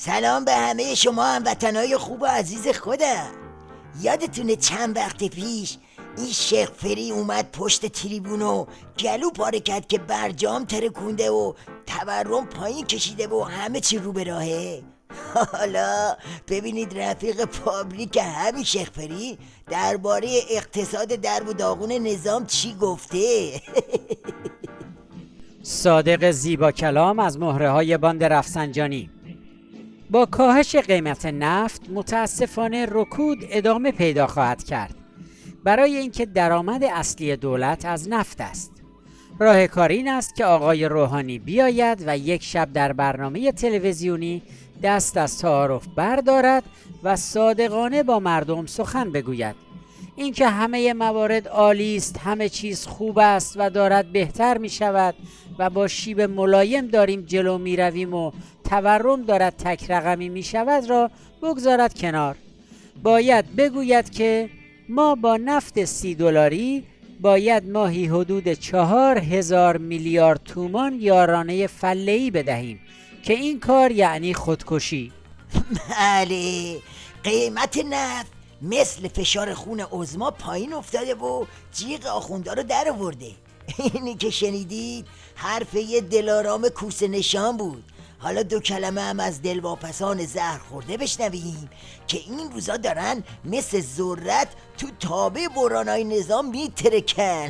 سلام به همه شما هموطنای خوب و عزیز خودم. یادتونه چند وقت پیش این شیخ فری اومد پشت تریبون و گلو پاره کرد که برجام ترکونده و تورم پایین کشیده و همه چی رو به راهه. حالا ببینید رفیق پابلیک همین شیخ فری درباره اقتصاد درب و داغون نظام چی گفته. صادق زیبا کلام از مهره‌های باند رفسنجانی. با کاهش قیمت نفت متاسفانه رکود ادامه پیدا خواهد کرد، برای اینکه درآمد اصلی دولت از نفت است. راه کار این است که آقای روحانی بیاید و یک شب در برنامه تلویزیونی دست از تعارف بردارد و صادقانه با مردم سخن بگوید. اینکه همه موارد عالی است، همه چیز خوب است و دارد بهتر می شود و با شیب ملایم داریم جلو می رویم و تورم دارد تک رقمی می شود را بگذارد کنار. باید بگوید که ما با نفت $30 باید ماهی حدود 4000 میلیارد تومان یارانه فله‌ای بدهیم که این کار یعنی خودکشی. بله، قیمت نفت مثل فشار خون عظما پایین افتاده و جیغ آخوندا رو در آورده. اینی که شنیدید حرف یه دلارام کوسه نشان بود. حالا 2 کلمه هم از دلواپسان زهر خورده بشنویم که این روزا دارن مثل ذرت تو تابع بحرانای نظام میترکن.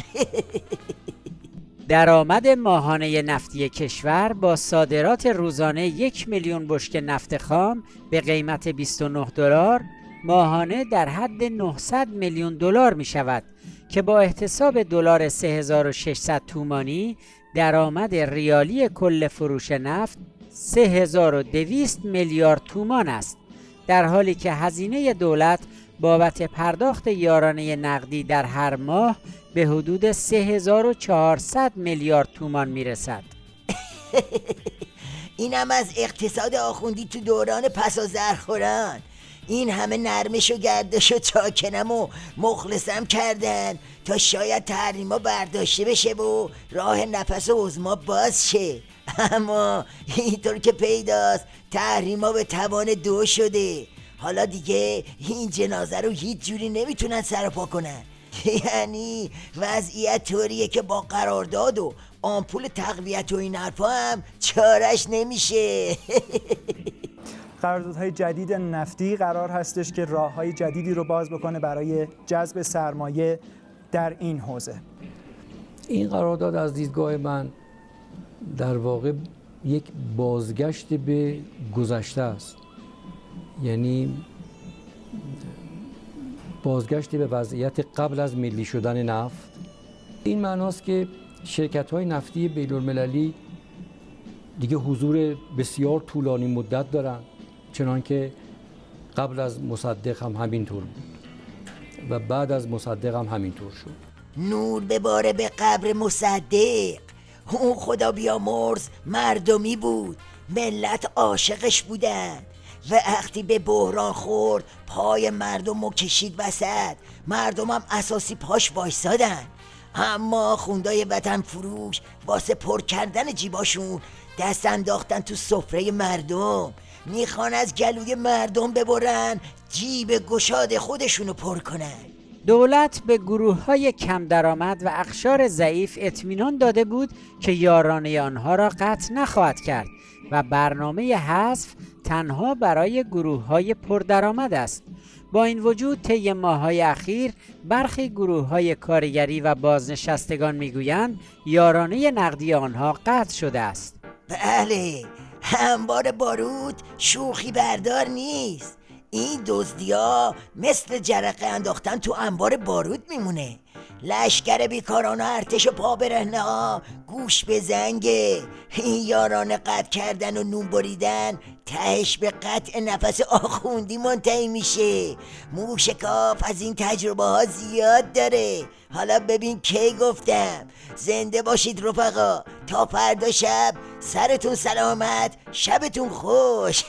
درآمد ماهانه نفتی کشور با صادرات روزانه 1 میلیون بشکه نفت خام به قیمت $29 ماهانه در حد $900 میلیون می شود که با احتساب دلار 3600 تومانی درآمد ریالی کل فروش نفت 3200 میلیارد تومان است، در حالی که هزینه دولت بابت پرداخت یارانه نقدی در هر ماه به حدود 3400 میلیارد تومان میرسد. اینم از اقتصاد آخوندی تو دوران پسا زرخوران. این همه نرمش و گردش و چاکنم و مخلصم کردن تا شاید تحریما برداشته بشه و راه نفس و عظما باز شه. اما اینطور که پیداست تحریما به توان 2 شده. حالا دیگه این جنازه رو هیچ جوری نمیتونن سرپا کنن. یعنی وضعیت طوریه که با قرارداد و آمپول تقویت و این حرفا هم چارش نمیشه. قراردادهای جدید نفتی قرار هستش که راههای جدیدی رو باز بکنه برای جذب سرمایه در این حوزه. این قرارداد از دیدگاه من در واقع یک بازگشت به گذشته است، یعنی بازگشت به وضعیت قبل از ملی شدن نفت. این معناست که شرکت‌های نفتی بین‌المللی دیگه حضور بسیار طولانی مدت دارن، چنانکه قبل از مصدق هم همینطور بود و بعد از مصدق هم همینطور شد. نور بباره به قبر مصدق. اون خدا بیامرز مردمی بود، ملت عاشقش بودن و وقتی به بحران خورد پای مردم رو کشید وسط. مردم هم اساسی پاش وایسادن، اما خوندای وطن فروش واسه پر کردن جیباشون دست انداختن تو سفره مردم. میخوان از گلوی مردم ببرن، جیب گشاد خودشونو پر کنن. دولت به گروه‌های کم درآمد و اقشار ضعیف اطمینان داده بود که یارانه آنها را قطع نخواهد کرد و برنامه حذف تنها برای گروه‌های پردرآمد است. با این وجود طی ماه‌های اخیر برخی گروه‌های کارگری و بازنشستگان میگویند یارانه نقدی آنها قطع شده است. بله، انبار بارود شوخی بردار نیست. این دزدیا مثل جرقه انداختن تو انبار بارود میمونه. لشکر بیکاران و ارتش و پا برهنه ها گوش به زنگه. این یارانه قطع کردن و نون بریدن تهش به قطع نفس آخوندی منتهی میشه. موشکاف از این تجربه ها زیاد داره. حالا ببین کی گفتم. زنده باشید رفقا، تا فردا شب سرتون سلامت، شبتون خوش.